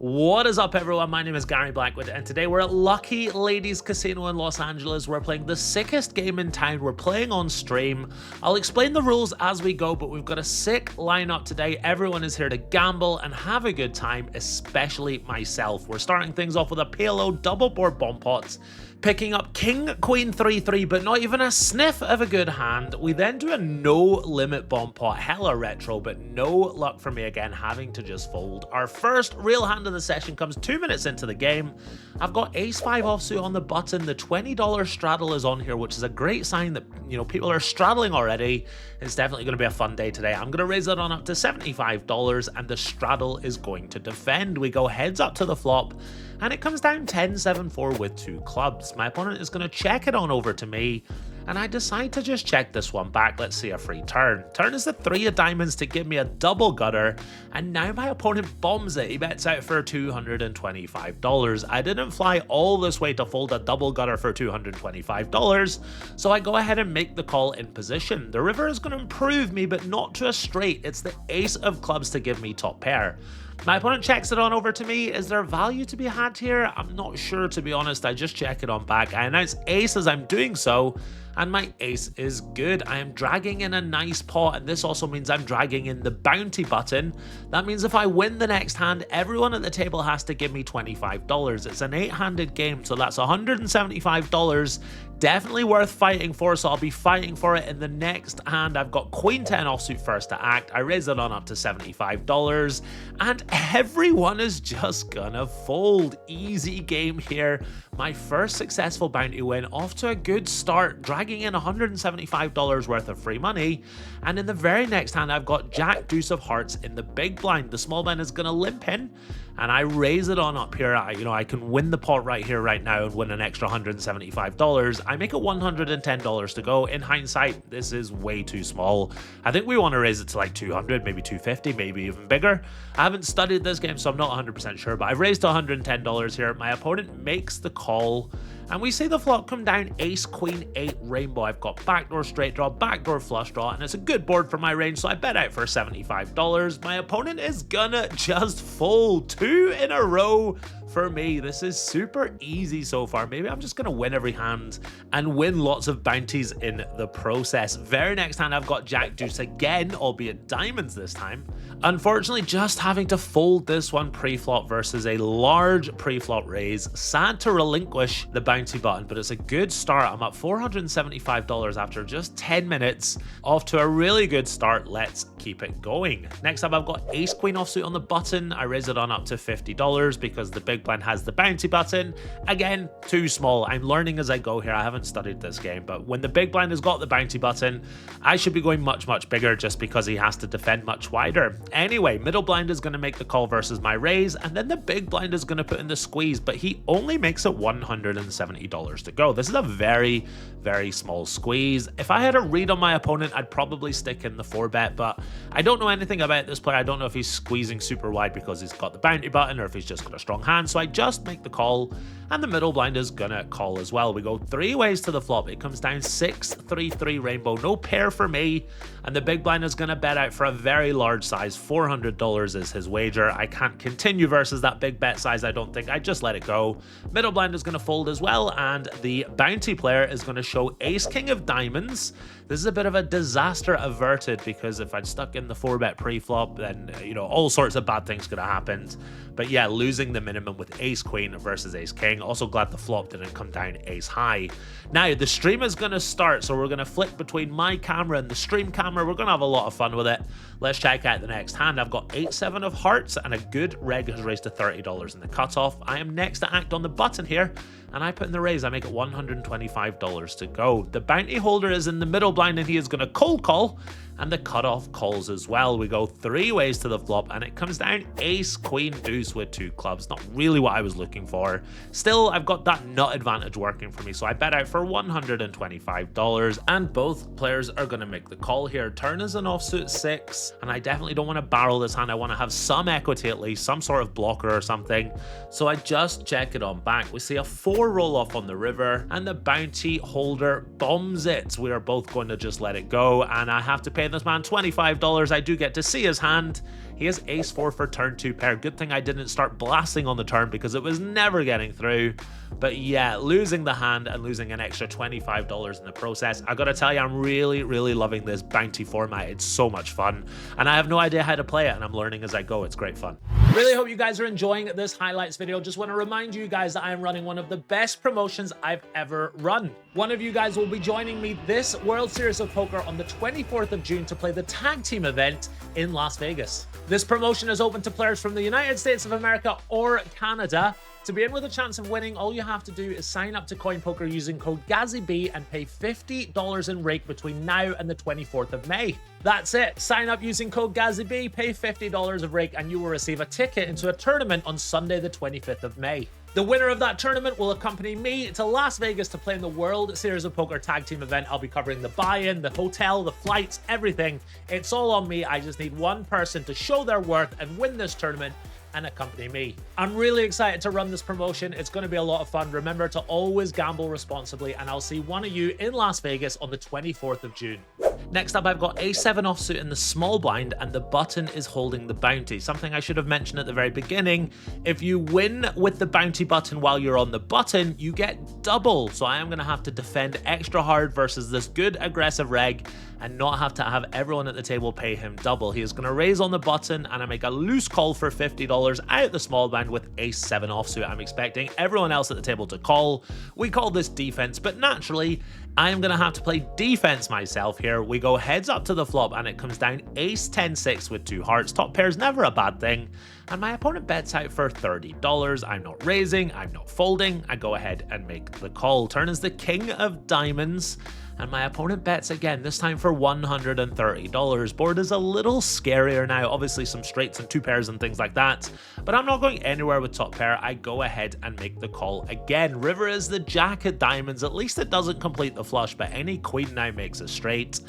What is up, everyone? My name is Gary Blackwood, and today we're at Lucky Ladies Casino in Los Angeles. We're playing the sickest game in town. We're playing on stream. I'll explain the rules as we go, but we've got a sick lineup today. Everyone is here to gamble and have a good time, especially myself. We're starting things off with a PLO double board bomb pots, picking up King, Queen, 3-3, but not even a sniff of a good hand. We then do a no limit bomb pot, hella retro, but no luck for me again, having to just fold. Our first real hand of the session comes 2 minutes into the game. I've got ace-5 offsuit on the button. The $20 straddle is on here, which is a great sign that, people are straddling already. It's definitely going to be a fun day today. I'm going to raise it on up to $75, and the straddle is going to defend. We go heads up to the flop, and it comes down 10-7-4 with 2 clubs. My opponent is going to check it on over to me, and I decide to just check this one back. Let's see a free turn. Turn is the 3 of diamonds to give me a double gutter, and now my opponent bombs it. He bets out for $225. I didn't fly all this way to fold a double gutter for $225, so I go ahead and make the call in position. The river is going to improve me, but not to a straight. It's the ace of clubs to give me top pair. My opponent checks it on over to me. Is there value to be had here? I'm not sure, to be honest. I just check it on back. I announce ace as I'm doing so, and my ace is good. I am dragging in a nice pot, and this also means I'm dragging in the bounty button. That means if I win the next hand, everyone at the table has to give me $25. It's an 8-handed game, so that's $175. Definitely worth fighting for, so I'll be fighting for it in the next hand. I've got Queen 10 offsuit first to act. I raise it on up to $75, and everyone is just gonna fold. Easy game here. My first successful bounty win, off to a good start, dragging in $175 worth of free money. And in the very next hand, I've got Jack Deuce of Hearts in the big blind. The small blind is gonna limp in, and I raise it on up here. I can win the pot right here, right now, and win an extra $175. I make it $110 to go. In hindsight, this is way too small. I think we want to raise it to like 200, maybe 250, maybe even bigger. I haven't studied this game, so I'm not 100% sure, but I've raised $110 here. My opponent makes the call, and we see the flop come down ace, queen, 8, rainbow. I've got backdoor straight draw, backdoor flush draw, and it's a good board for my range, so I bet out for $75. My opponent is gonna just fold 2 in a row for me. This is super easy so far. Maybe I'm just gonna win every hand and win lots of bounties in the process. Very next hand, I've got Jack Deuce again, albeit diamonds this time. Unfortunately, just having to fold this one pre-flop versus a large pre-flop raise. Sad to relinquish the bounty button, but it's a good start. I'm up $475 after just 10 minutes. Off to a really good start. Let's keep it going. Next up, I've got ace queen offsuit on the button. I raise it on up to $50 because the big blind has the bounty button. Again, too small. I'm learning as I go here. I haven't studied this game, but when the big blind has got the bounty button, I should be going much bigger just because he has to defend much wider. Anyway, middle blind is going to make the call versus my raise, and then the big blind is going to put in the squeeze, but he only makes it $170 to go. This is a very small squeeze. If I had a read on my opponent, I'd probably stick in the 4-bet, but I don't know anything about this player. I don't know if he's squeezing super wide because he's got the bounty button or if he's just got a strong hand, so I just make the call, and the middle blind is gonna call as well. We go 3 ways to the flop. It comes down 6-3-3 rainbow, no pair for me, and the big blind is gonna bet out for a very large size. $400 is his wager. I can't continue versus that big bet size, I don't think. I just let it go. Middle blind is gonna fold as well, and the bounty player is gonna show ace king of diamonds. This is a bit of a disaster averted, because if I'd stuck in the 4-bet pre-flop, then all sorts of bad things could have happened. But yeah, losing the minimum with ace queen versus ace king. Also glad the flop didn't come down ace high. Now the stream is going to start, so we're going to flip between my camera and the stream camera. We're going to have a lot of fun with it. Let's check out the next hand. I've got 8-7 of hearts, and a good reg has raised to $30 in the cutoff. I am next to act on the button here, and I put in the raise. I make it $125 to go. The bounty holder is in the middle blind, and he is going to cold call, and the cutoff calls as well. We go 3 ways to the flop, and it comes down ace, queen, deuce with 2 clubs. Not really what I was looking for. Still, I've got that nut advantage working for me, so I bet out for $125, and both players are going to make the call here. Turn is an offsuit 6, and I definitely don't want to barrel this hand. I want to have some equity at least, some sort of blocker or something, so I just check it on back. We see a 4 roll off on the river, and the bounty holder bombs it. We are both going to just let it go, and I have to pay this man $25. I do get to see his hand. He has ace-4 for turn 2 pair. Good thing I didn't start blasting on the turn because it was never getting through. But yeah, losing the hand and losing an extra $25 in the process. I gotta tell you, I'm really loving this bounty format. It's so much fun. And I have no idea how to play it, and I'm learning as I go. It's great fun. Really hope you guys are enjoying this highlights video. Just want to remind you guys that I am running one of the best promotions I've ever run. One of you guys will be joining me this World Series of Poker on the 24th of June to play the tag team event in Las Vegas. This promotion is open to players from the United States of America or Canada. To be in with a chance of winning, all you have to do is sign up to Coin Poker using code GAZYB and pay $50 in rake between now and the 24th of May. That's it. Sign up using code GAZYB, pay $50 of rake, and you will receive a ticket into a tournament on Sunday the 25th of May. The winner of that tournament will accompany me to Las Vegas to play in the World Series of Poker tag team event. I'll be covering the buy-in, the hotel, the flights, everything. It's all on me. I just need one person to show their worth and win this tournament and accompany me. I'm really excited to run this promotion. It's going to be a lot of fun. Remember to always gamble responsibly, and I'll see one of you in Las Vegas on the 24th of June. Next up, I've got a7 offsuit in the small blind, and the button is holding the bounty. Something I should have mentioned at the very beginning. If you win with the bounty button while you're on the button, you get double. So I am going to have to defend extra hard versus this good aggressive reg and not have to have everyone at the table pay him double. He is going to raise on the button, and I make a loose call for $50 out the small blind with ace7 offsuit. I'm expecting everyone else at the table to call. We call this defense, but naturally, I am going to have to play defense myself here. We go heads up to the flop, and it comes down ace-10-6 with 2 hearts. Top pair is never a bad thing. And my opponent bets out for $30. I'm not raising, I'm not folding. I go ahead and make the call. Turn is the king of diamonds, and my opponent bets again, this time for $130. Board is a little scarier now, obviously some straights and 2 pairs and things like that, but I'm not going anywhere with top pair. I go ahead and make the call again. River is the jack of diamonds. At least it doesn't complete the flush, but any queen now makes a straight.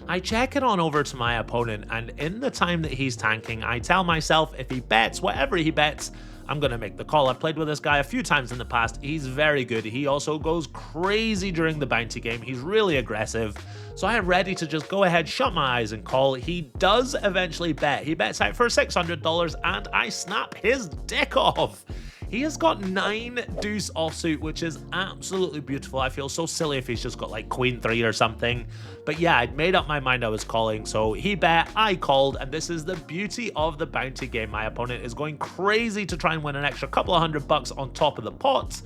I check it on over to my opponent, and in the time that he's tanking, I tell myself if he bets, whatever he bets, I'm going to make the call. I've played with this guy a few times in the past. He's very good. He also goes crazy during the bounty game. He's really aggressive. So I am ready to just go ahead, shut my eyes and call. He does eventually bet. He bets out for $600, and I snap his dick off. He has got 9 deuce offsuit, which is absolutely beautiful. I feel so silly if he's just got like queen 3 or something. But yeah, I'd made up my mind I was calling. So he bet, I called, and this is the beauty of the bounty game. My opponent is going crazy to try and win an extra couple of $100 on top of the pot.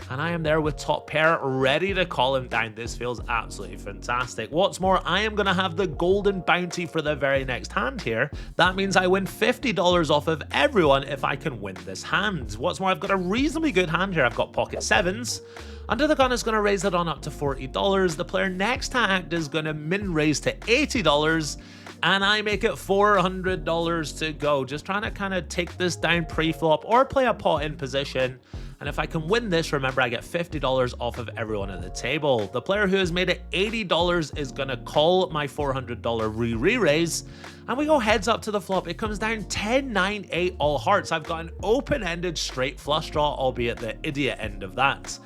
And I am there with top pair, ready to call him down. This feels absolutely fantastic. What's more, I am going to have the golden bounty for the very next hand here. That means I win $50 off of everyone if I can win this hand. What's more, I've got a reasonably good hand here. I've got pocket 7s. Under the gun is going to raise it on up to $40. The player next to act is going to min raise to $80. And I make it $400 to go. Just trying to kind of take this down pre-flop or play a pot in position. And if I can win this, remember I get $50 off of everyone at the table. The player who has made it $80 is going to call my $400 re-raise. And we go heads up to the flop. It comes down 10, 9, 8 all hearts. I've got an open-ended straight flush draw, albeit the idiot end of that.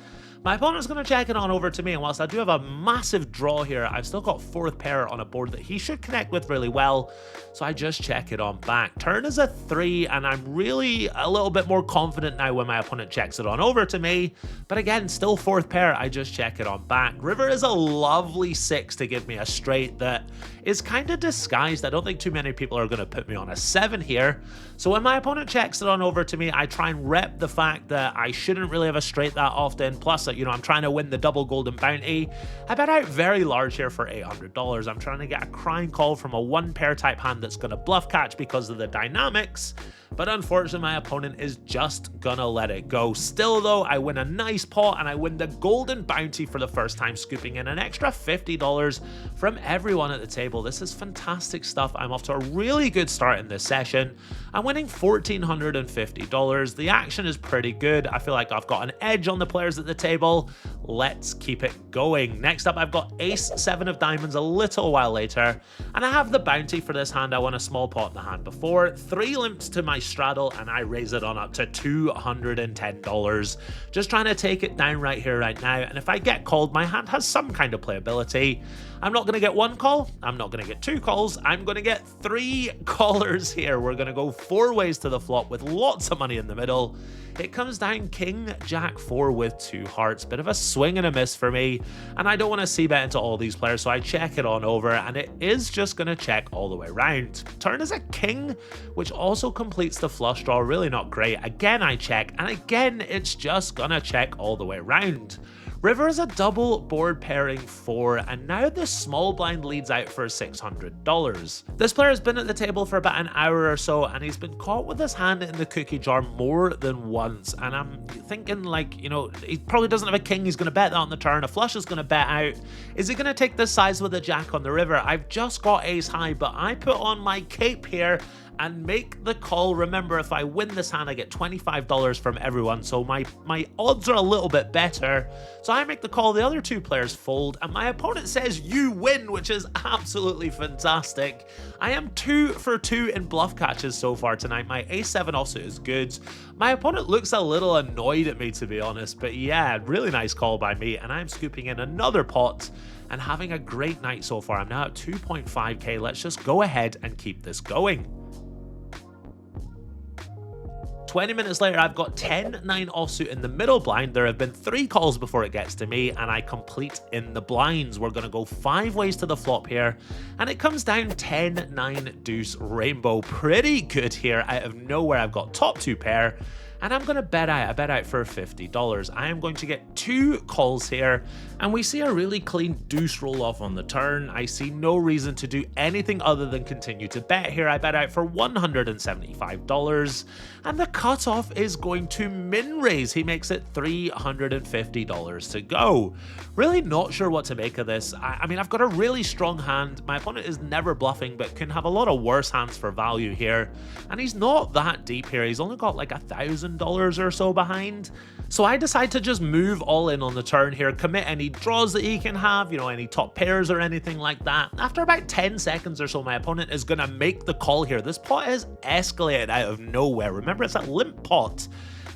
My opponent's going to check it on over to me, and whilst I do have a massive draw here, I've still got 4th pair on a board that he should connect with really well, so I just check it on back. Turn is a 3, and I'm really a little bit more confident now when my opponent checks it on over to me, but again, still 4th pair, I just check it on back. River is a lovely 6 to give me a straight that is kind of disguised. I don't think too many people are going to put me on a 7 here, so when my opponent checks it on over to me, I try and rep the fact that I shouldn't really have a straight that often, plus you know, I'm trying to win the double golden bounty. I bet out very large here for $800. I'm trying to get a crying call from a 1 pair type hand that's going to bluff catch because of the dynamics. But unfortunately, my opponent is just gonna let it go. Still though, I win a nice pot and I win the golden bounty for the first time, scooping in an extra $50 from everyone at the table. This is fantastic stuff. I'm off to a really good start in this session. I'm winning $1,450. The action is pretty good. I feel like I've got an edge on the players at the table. table. Let's keep it going. Next up, I've got ace 7 of diamonds a little while later, and I have the bounty for this hand. I won a small pot in the hand before, 3 limps to my straddle, and I raise it on up to $210. Just trying to take it down right here, right now, and if I get called, my hand has some kind of playability. I'm not going to get 1 call, I'm not going to get 2 calls, I'm going to get 3 callers here. We're going to go 4 ways to the flop with lots of money in the middle. It comes down king, jack 4 with 2 hearts. Bit of a swing and a miss for me, and I don't want to c-bet into all these players, so I check it on over, and it is just going to check all the way around. Turn is a king, which also completes the flush draw. Really not great. Again, I check, and again, it's just going to check all the way around. River is a double board pairing 4, and now the small blind leads out for $600. This player has been at the table for about an hour or so, and he's been caught with his hand in the cookie jar more than once, and I'm thinking, like, you know, he probably doesn't have a king. He's going to bet that on the turn. A flush is going to bet out. Is he going to take this size with a jack on the river? I've just got ace high, but I put on my cape here and make the call. Remember, if I win this hand, I get $25 from everyone, so my odds are a little bit better. So I make the call, the other 2 players fold, and my opponent says you win, which is absolutely fantastic. I am 2 for 2 in bluff catches so far tonight. My ace 7 also is good. My opponent looks a little annoyed at me, to be honest, but yeah, really nice call by me, and I'm scooping in another pot and having a great night so far. I'm now at 2.5k. Let's just go ahead and keep this going. 20 minutes later, I've got 10-9 offsuit in the middle blind. There have been 3 calls before it gets to me, and I complete in the blinds. We're going to go 5 ways to the flop here, and it comes down 10-9 deuce rainbow. Pretty good here. Out of nowhere, I've got top 2 pair, and I'm going to bet out. I bet out for $50. I am going to get 2 calls here, and we see a really clean deuce roll off on the turn. I see no reason to do anything other than continue to bet here. I bet out for $175, and the cutoff is going to min raise. He makes it $350 to go. Really not sure what to make of this. I mean, I've got a really strong hand. My opponent is never bluffing, but can have a lot of worse hands for value here, and he's not that deep here. He's only got like $1,000 or so behind. So I decide to just move all in on the turn here, commit any draws that he can have, you know, any top pairs or anything like that. After about 10 seconds or so, my opponent is going to make the call here. This pot is escalated out of nowhere. Remember, it's a limp pot.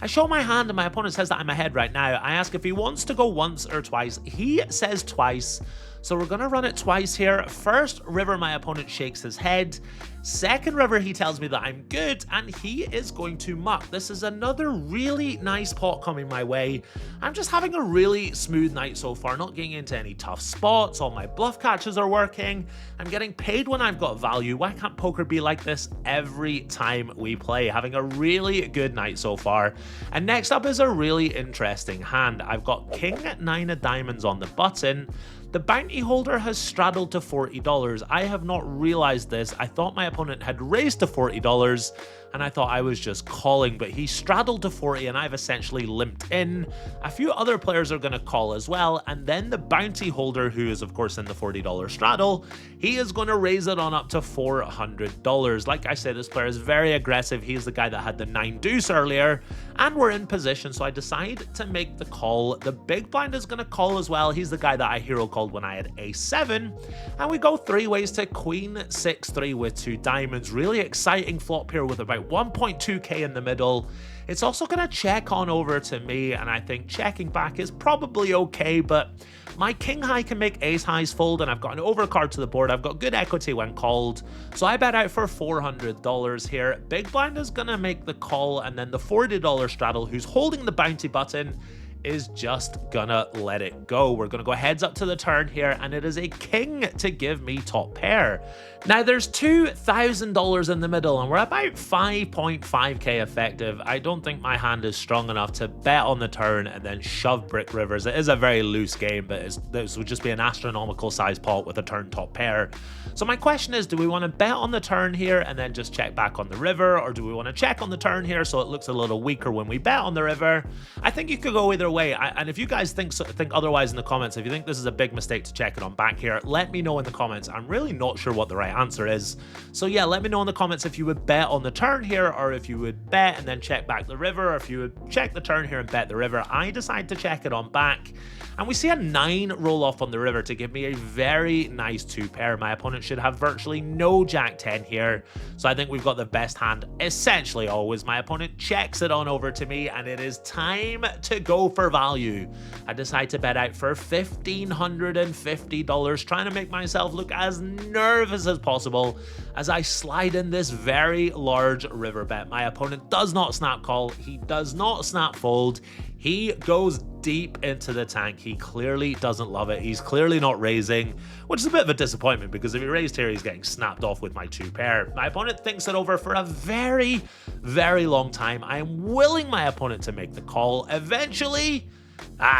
I show my hand and my opponent says that I'm ahead right now. I ask if he wants to go once or twice. He says twice. So we're going to run it twice here. First river, my opponent shakes his head. Second river, he tells me that I'm good, and he is going to muck. This is another really nice pot coming my way. I'm just having a really smooth night so far, not getting into any tough spots. All my bluff catches are working. I'm getting paid when I've got value. Why can't poker be like this every time we play? Having a really good night so far. And next up is a really interesting hand. I've got king 9 of diamonds on the button. The bounty holder has straddled to $40. I have not realized this. I thought my opponent had raised to $40, and I thought I was just calling, but he straddled to 40, and I've essentially limped in. A few other players are going to call as well, and then the bounty holder, who is of course in the $40 straddle, he is going to raise it on up to $400. Like I said, this player is very aggressive. He's the guy that had the 9 deuce earlier, and we're in position, so I decide to make the call. The big blind is going to call as well. He's the guy that I hero called when I had a7, and we go 3 ways to queen 6-3 with 2 diamonds. Really exciting flop here with about 1.2k in the middle. It's also going to check on over to me, and I think checking back is probably okay, but my king high can make ace highs fold, and I've got an overcard to the board. I've got good equity when called, so I bet out for $400 here. Big blind is going to make the call, and then the $40 straddle, who's holding the bounty button, is just gonna let it go. We're gonna go heads up to the turn here, and it is a king to give me top pair. Now there's $2,000 in the middle, and we're about 5.5k effective. I don't think my hand is strong enough to bet on the turn and then shove brick rivers. It is a very loose game, but this would just be an astronomical size pot with a turn top pair. So my question is, do we want to bet on the turn here and then just check back on the river, or do we want to check on the turn here so it looks a little weaker when we bet on the river? I think you could go either either way. And if you guys think otherwise in the comments, if you think this is a big mistake to check it on back here, let me know in the comments. I'm really not sure what the right answer is. So yeah, let me know in the comments if you would bet on the turn here, or if you would bet and then check back the river, or if you would check the turn here and bet the river. I decide to check it on back, and we see a 9 roll off on the river to give me a very nice 2-pair. My opponent should have virtually no Jack 10 here, so I think we've got the best hand essentially always. My opponent checks it on over to me, and it is time to go for value. I decide to bet out for $1,550, trying to make myself look as nervous as possible as I slide in this very large river bet. My opponent does not snap call, he does not snap fold, he goes deep into the tank. He clearly doesn't love it. He's clearly not raising, which is a bit of a disappointment, because if he raised here, he's getting snapped off with my 2-pair. My opponent thinks it over for a very, very long time. I am willing my opponent to make the call. Eventually,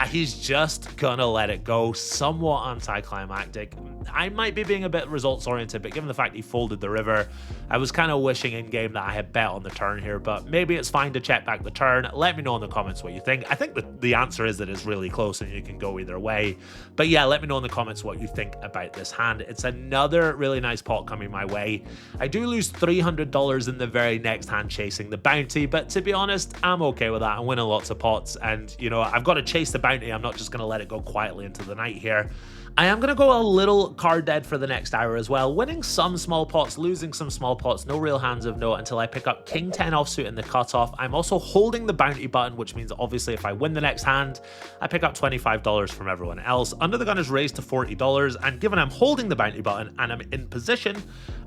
he's just gonna let it go. Somewhat anticlimactic. I might be being a bit results oriented, but given the fact he folded the river, I was kind of wishing in game that I had bet on the turn here, but maybe it's fine to check back the turn. Let me know in the comments what you think. I think the answer is that it's really close and you can go either way. But yeah, let me know in the comments what you think about this hand. It's another really nice pot coming my way. I do lose $300 in the very next hand chasing the bounty, but to be honest, I'm okay with that. I'm winning lots of pots, and you know, I've got to chase the bounty. I'm not just going to let it go quietly into the night here. I am going to go a little card dead for the next hour as well, winning some small pots, losing some small pots, no real hands of note until I pick up King 10 offsuit in the cutoff. I'm also holding the bounty button, which means obviously if I win the next hand, I pick up $25 from everyone else. Under the gun is raised to $40, and given I'm holding the bounty button and I'm in position,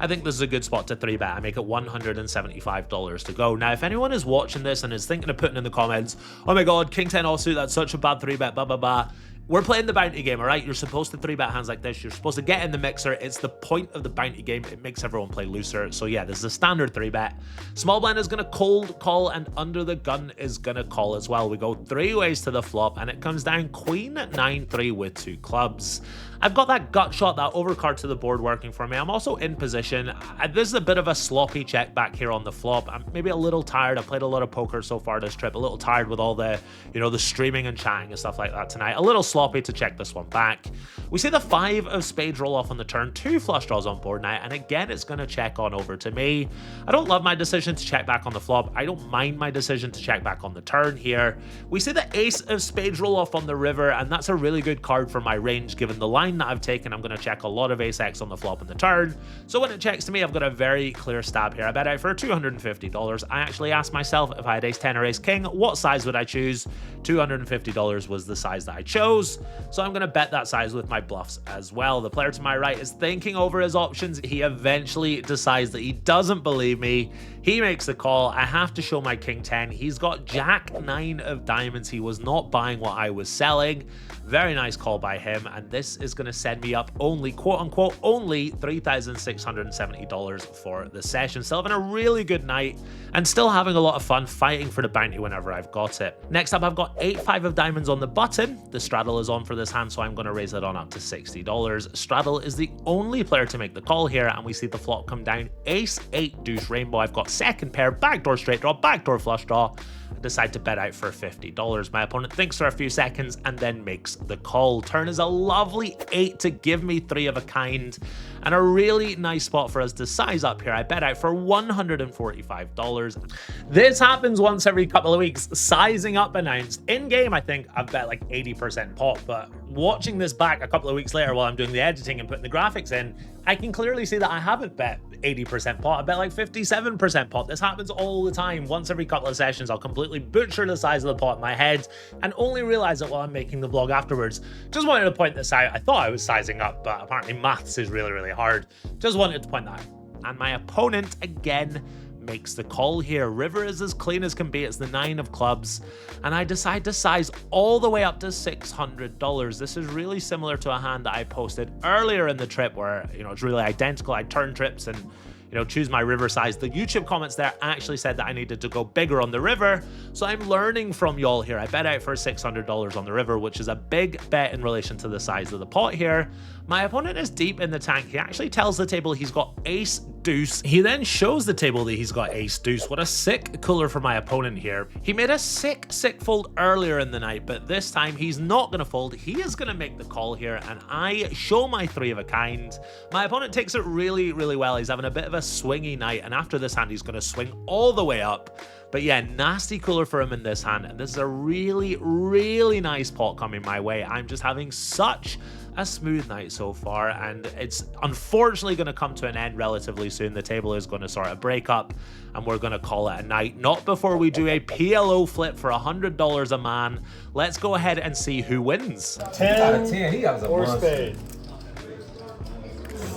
I think this is a good spot to 3-bet. I make it $175 to go. Now, if anyone is watching this and is thinking of putting in the comments, oh my god, King 10 offsuit, that's such a bad 3-bet, blah, blah, blah. We're playing the bounty game, all right? You're supposed to 3-bet hands like this. You're supposed to get in the mixer. It's the point of the bounty game. It makes everyone play looser. So yeah, this is a standard 3-bet. Small blind is going to cold call, and under the gun is going to call as well. We go 3 ways to the flop, and it comes down Queen 9-3 with 2 clubs. I've got that gut shot, that overcard to the board working for me. I'm also in position. This is a bit of a sloppy check back here on the flop. I'm maybe a little tired. I've played a lot of poker so far this trip. A little tired with all the, you know, the streaming and chatting and stuff like that tonight. A little sloppy to check this one back. We see the 5 of spades roll off on the turn. 2 flush draws on board now, and again, it's going to check on over to me. I don't love my decision to check back on the flop. I don't mind my decision to check back on the turn here. We see the ace of spades roll off on the river, and that's a really good card for my range given the line that I've taken. I'm going to check a lot of ace-x on the flop and the turn, so when it checks to me, I've got a very clear stab here. I bet out for $250. I actually asked myself if I had ace-10 or ace-king, what size would I choose? $250 was the size that I chose, so I'm going to bet that size with my bluffs as well. The player to my right is thinking over his options. He eventually decides that he doesn't believe me. He makes the call. I have to show my King 10. He's got Jack 9 of diamonds. He was not buying what I was selling. Very nice call by him, and this is going to send me up only, quote unquote, only $3,670 for the session. Still having a really good night and still having a lot of fun fighting for the bounty whenever I've got it. Next up, I've got 8-5 of diamonds on the button. The straddle is on for this hand, so I'm going to raise it on up to $60. Straddle is the only player to make the call here, and we see the flop come down ace-8 deuce rainbow. I've got second pair, backdoor straight draw, backdoor flush draw. I decide to bet out for $50. My opponent thinks for a few seconds and then makes the call. Turn is a lovely 8 to give me 3 of a kind, and a really nice spot for us to size up here. I bet out for $145. This happens once every couple of weeks. Sizing up announced. In game, I think I've bet like 80% pot, but watching this back a couple of weeks later while I'm doing the editing and putting the graphics in, I can clearly see that I haven't bet 80% pot. I bet like 57% pot. This happens all the time. Once every couple of sessions, I'll completely butcher the size of the pot in my head and only realize it while I'm making the vlog afterwards. Just wanted to point this out. I thought I was sizing up, but apparently maths is really, really hard. Just wanted to point that out. And my opponent, again, makes the call here. River is as clean as can be. It's the 9 of clubs, and I decide to size all the way up to $600. This is really similar to a hand that I posted earlier in the trip where, you know, it's really identical. I turn trips and, you know, choose my river size. The YouTube comments there actually said that I needed to go bigger on the river, so I'm learning from y'all here. I bet out for $600 on the river, which is a big bet in relation to the size of the pot here. My opponent is deep in the tank. He actually tells the table he's got ace deuce. He then shows the table that he's got ace deuce. What a sick cooler for my opponent here. He made a sick fold earlier in the night, but this time he's not going to fold. He is going to make the call here, and I show my three of a kind. My opponent takes it really well. He's having a bit of a swingy night, and after this hand he's going to swing all the way up. But yeah, nasty cooler for him in this hand, and this is a really nice pot coming my way. I'm just having such a smooth night so far, and it's unfortunately going to come to an end relatively soon. The table is going to sort of break up, and we're going to call it a night. Not before we do a PLO flip for $100 a man. Let's go ahead and see who wins. 10 he got or spade.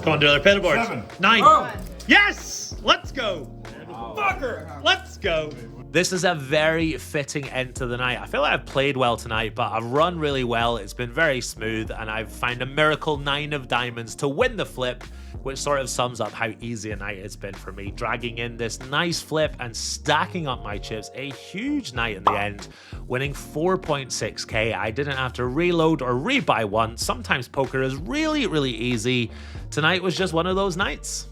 Come on, dealer, pay the board. 7. 9. Oh. Yes! Let's go! Fucker! Let's go! This is a very fitting end to the night. I feel like I've played well tonight, but I've run really well. It's been very smooth, and I've found a miracle 9 of diamonds to win the flip, which sort of sums up how easy a night it's been for me. Dragging in this nice flip and stacking up my chips. A huge night in the end, winning 4.6k. I didn't have to reload or rebuy one. Sometimes poker is really easy. Tonight was just one of those nights.